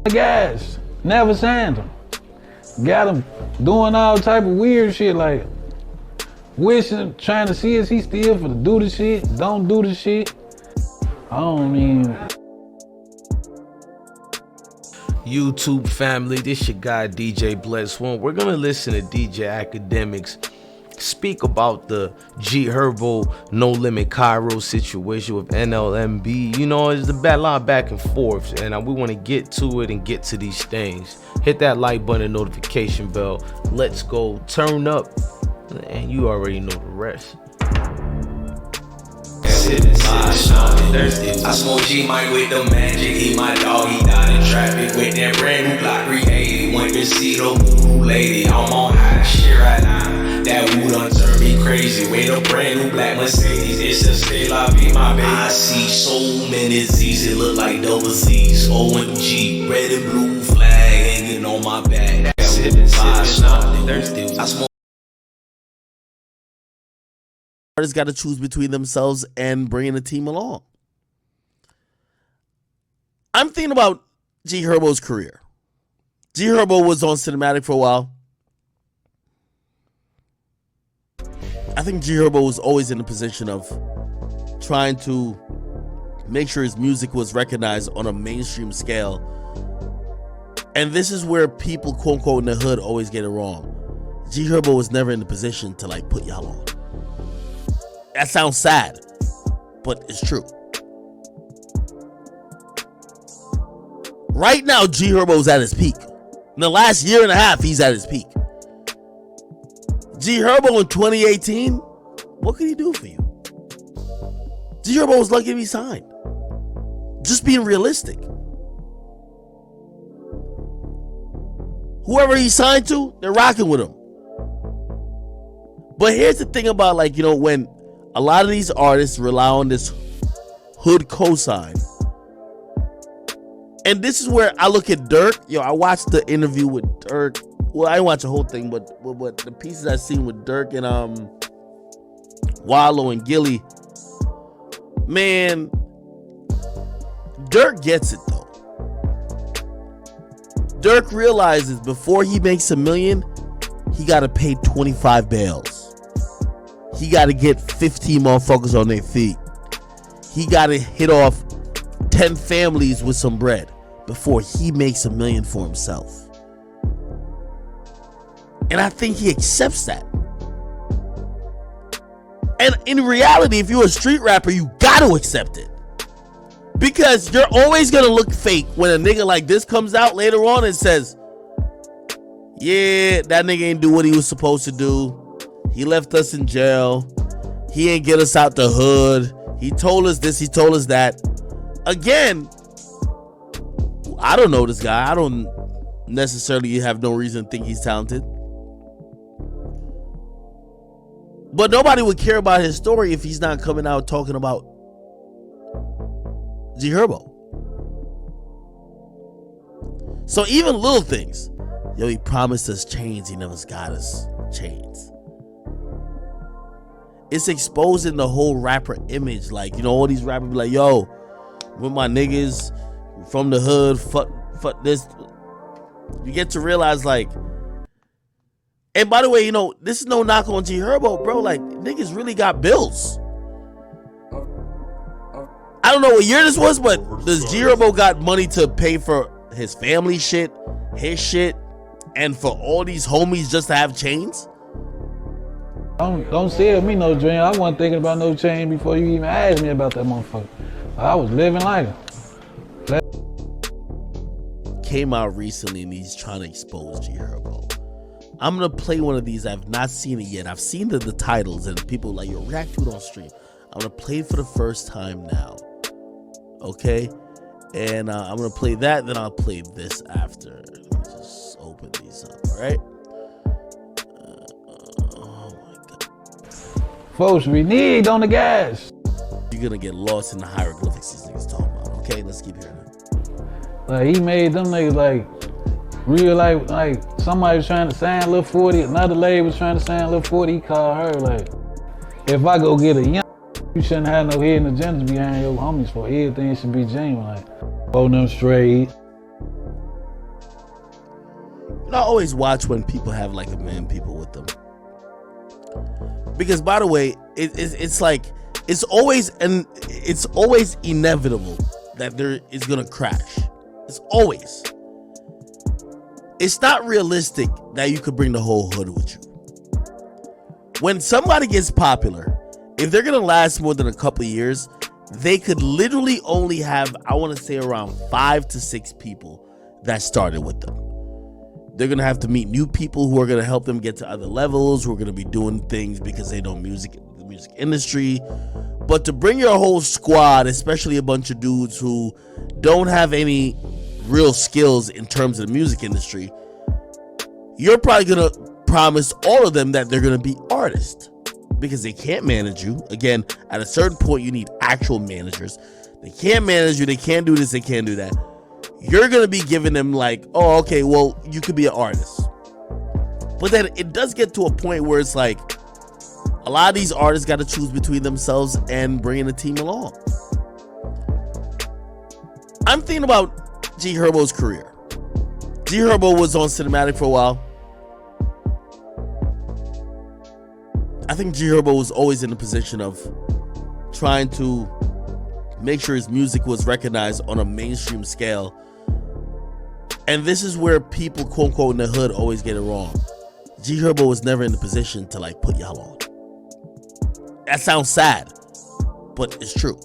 gas. Never signed him. Got him doing all type of weird shit like wishing, trying to see if he still for to do the shit, don't do the shit. I don't mean. YouTube family, this your guy DJ Bless One. We're gonna listen to DJ Akademiks speak about the Herbo NoLimit Kyro situation with NLMB. You know, it's the battle back and forth, and we want to get to it and get to these things. Hit that like button and notification bell. Let's go, turn up, and you already know the rest. I smoke G-Mike with the magic. He my dog, he died in traffic with that brand new Glock 380. Went to see the woo lady. I'm on high shit right now. That woo done turned me crazy. With a brand new black Mercedes. It's a still I be my baby. I see so many Z's. It look like double Z's. OMG, red and blue flag hanging on my back. That's it. I smoke. Artists got to choose between themselves and bringing a team along. I'm thinking about G Herbo's career. G Herbo was on Cinematic for a while. I think G Herbo was always in a position of trying to make sure his music was recognized on a mainstream scale. And this is where people, quote unquote, in the hood always get it wrong. G Herbo was never in the position to like put y'all on. That sounds sad, but it's true. Right now, G Herbo's at his peak. In the last year and a half, he's at his peak. G Herbo in 2018, what could he do for you? G Herbo was lucky to be signed. Just being realistic. Whoever he signed to, they're rocking with him. But here's the thing about, like, you know, when a lot of these artists rely on this hood cosign. And this is where I look at Dirk. Yo, I watched the interview with Dirk. Well, I didn't watch the whole thing, but the pieces I seen with Dirk and Wallow and Gilly. Man, Dirk gets it though. Dirk realizes before he makes $1 million, he gotta pay 25 bails. He got to get 15 motherfuckers on their feet. He got to hit off 10 families with some bread before he makes $1 million for himself. And I think he accepts that. And in reality, if you're a street rapper, you got to accept it. Because you're always going to look fake when a nigga like this comes out later on and says, yeah, that nigga ain't do what he was supposed to do. He left us in jail. He ain't get us out the hood. He told us this, he told us that. Again, I don't know this guy. I don't necessarily have no reason to think he's talented. But nobody would care about his story if he's not coming out talking about G Herbo. So even little things. Yo, he promised us chains. He never got us chains. It's exposing the whole rapper image. Like, you know, all these rappers be like, yo, with my niggas from the hood, fuck this. You get to realize, like, and by the way, you know, this is no knock on G Herbo, bro. Like, niggas really got bills. I don't know what year this was, but does G Herbo got money to pay for his family shit, his shit, and for all these homies just to have chains? Don't sell me no dream. I wasn't thinking about no chain before you even asked me about that motherfucker. I was living like it. Came out recently and he's trying to expose G Herbo. I'm gonna play one of these. I've not seen it yet. I've seen the titles and people like, yo, react to it on stream. I'm gonna play it for the first time now. Okay? And I'm gonna play that, then I'll play this after. Let me just open these up, alright? Folks, we need on the gas. You're gonna get lost in the hieroglyphics these niggas talking about. Okay, let's keep hearing it. Like, he made them niggas like real like somebody was trying to sign Lil 40, another lady was trying to sign Lil 40, he called her like, if I go get a young, you shouldn't have no hidden agendas behind your homies for everything should be genuine. Like, hold them straight. I always watch when people have like a million people with them, because by the way, it's like it's always inevitable that there is gonna crash. It's always. It's not realistic that you could bring the whole hood with you. When somebody gets popular, if they're gonna last more than a couple of years, they could literally only have, I want to say, around 5 to 6 people that started with them. They're gonna have to meet new people who are gonna help them get to other levels, who are gonna be doing things because they know the music industry. But to bring your whole squad, especially a bunch of dudes who don't have any real skills in terms of the music industry, you're probably gonna promise all of them that they're gonna be artists, because they can't manage you. Again, at a certain point, you need actual managers. They can't manage you. They can't do this. They can't do that. You're going to be giving them like, oh, okay, well, you could be an artist. But then it does get to a point where it's like a lot of these artists got to choose between themselves and bringing a team along. I'm thinking about G Herbo's career. G Herbo was on Cinematic for a while. I think G Herbo was always in the position of trying to make sure his music was recognized on a mainstream scale. And this is where people, quote unquote, in the hood always get it wrong. G Herbo was never in the position to like put y'all on. That sounds sad, but it's true.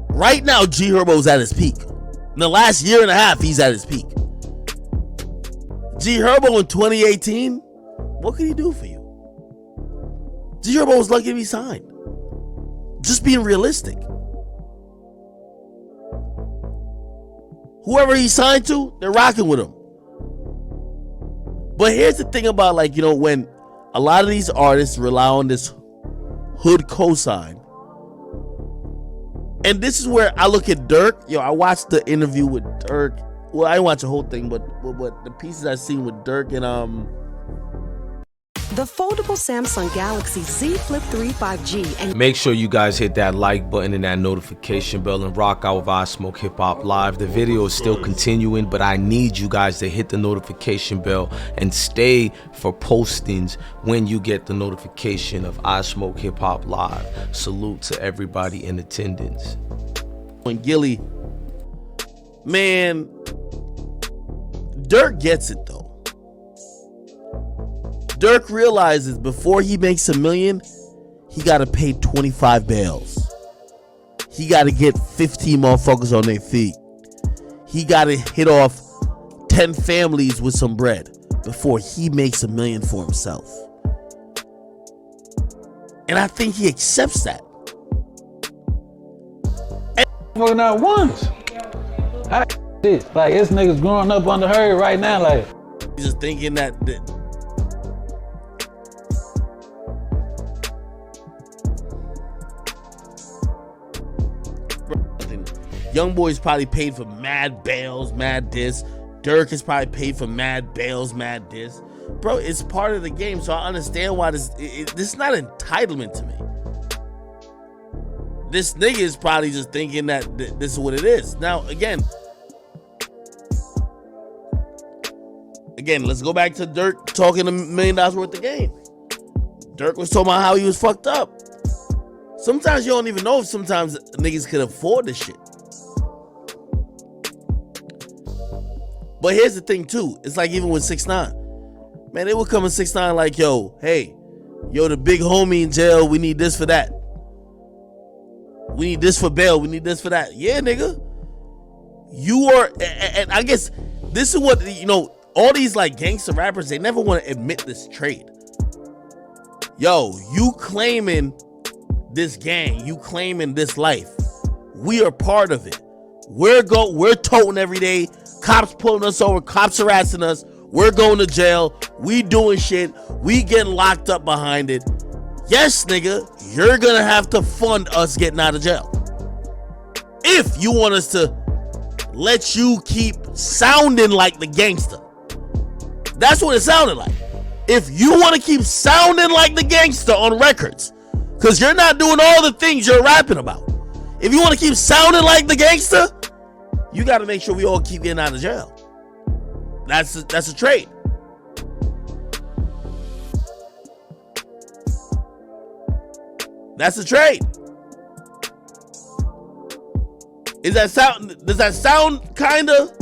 Right now, G Herbo's at his peak. In the last year and a half, he's at his peak. G Herbo in 2018, what could he do for you? G Herbo was lucky to be signed. Just being realistic. Whoever he signed to, they're rocking with him. But here's the thing about, like, you know, when a lot of these artists rely on this hood cosign. And this is where I look at Dirk. Yo, I watched the interview with Dirk. Well, I didn't watch the whole thing, but the pieces I've seen with Dirk and The foldable Samsung Galaxy Z Flip 3 5G and Make sure you guys hit that like button and that notification bell and rock out with I Smoke Hip Hop Live. The video is still continuing, but I need you guys to hit the notification bell and stay for postings when you get the notification of I Smoke Hip Hop Live. Salute to everybody in attendance. when Gilly, man, Dirk gets it though. Dirk realizes before he makes $1 million, he got to pay 25 bails. He got to get 15 motherfuckers on their feet. He got to hit off 10 families with some bread before he makes $1 million for himself. And I think he accepts that. Fucking not once. How this? Like, this niggas growing up under her right now, like. He's just thinking that Young Boy's probably paid for mad bails, mad this. Dirk is probably paid for mad bails, mad this. Bro, it's part of the game, so I understand why this is not entitlement to me. This nigga is probably just thinking that this is what it is. Now, again, let's go back to Dirk talking $1 million worth of game. Dirk was talking about how he was fucked up. Sometimes you don't even know if sometimes niggas could afford this shit. But here's the thing too. It's like even with 6ix9ine. Man, they would come in 6ix9ine like, yo, the big homie in jail, we need this for that. We need this for bail, we need this for that. Yeah, nigga. You are, and I guess this is what, you know, all these like gangster rappers, they never want to admit this trade. Yo, you claiming this gang, you claiming this life. We are part of it. We're toting every day. Cops pulling us over, cops harassing us. We're going to jail. We doing shit. We getting locked up behind it. Yes, nigga, you're gonna have to fund us getting out of jail. If you want us to let you keep sounding like the gangster. That's what it sounded like. If you want to keep sounding like the gangster on records, because you're not doing all the things you're rapping about. If you want to keep sounding like the gangster, you got to make sure we all keep getting out of jail. That's a trade. That's a trade. Does that sound kinda?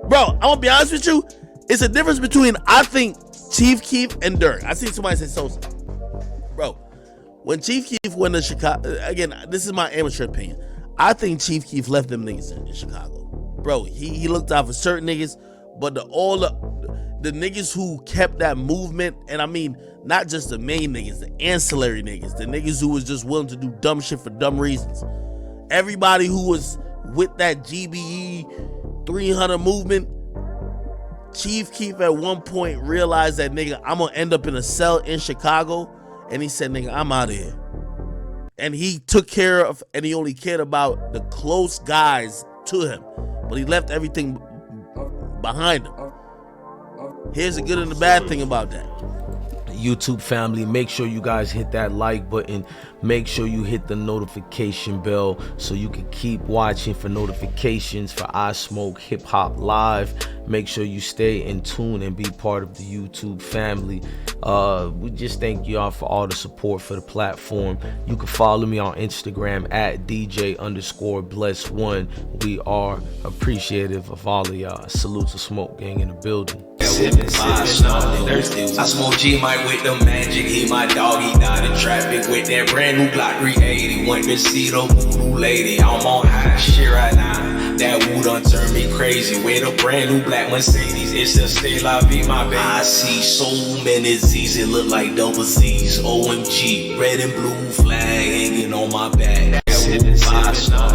Bro, I'm gonna be honest with you. It's a difference between, I think, Chief Keef and Durk. I seen somebody say Sosa. Bro, when Chief Keef went to Chicago, again, this is my amateur opinion. I think Chief Keef left them niggas in Chicago. Bro, he looked out for certain niggas, but all the niggas who kept that movement, and I mean, not just the main niggas, the ancillary niggas, the niggas who was just willing to do dumb shit for dumb reasons. Everybody who was with that GBE 300 movement, Chief Keef at one point realized that, nigga, I'm gonna end up in a cell in Chicago, and he said, nigga, I'm out of here. And he took care of, and he only cared about the close guys to him, but he left everything behind him. Here's the good and the bad thing about that. YouTube family, make sure you guys hit that like button. Make sure you hit the notification bell so you can keep watching for notifications for I Smoke Hip Hop Live. Make sure you stay in tune and be part of the YouTube family. We just thank y'all for all the support for the platform. You can follow me on Instagram at DJ_Bless1. We are appreciative of all of y'all. Salute to Smoke Gang in the building. I smoke G Mike with the magic. He my dog, he died in traffic with that brand new Glock 380. Went to see the voodoo lady. I'm on high shit right now. That woo done turned me crazy. With a brand new black Mercedes. It's a stay la vie, my baby. I see so many Z's, it look like double Z's. OMG, red and blue flag hanging on my back. That woo 5 star.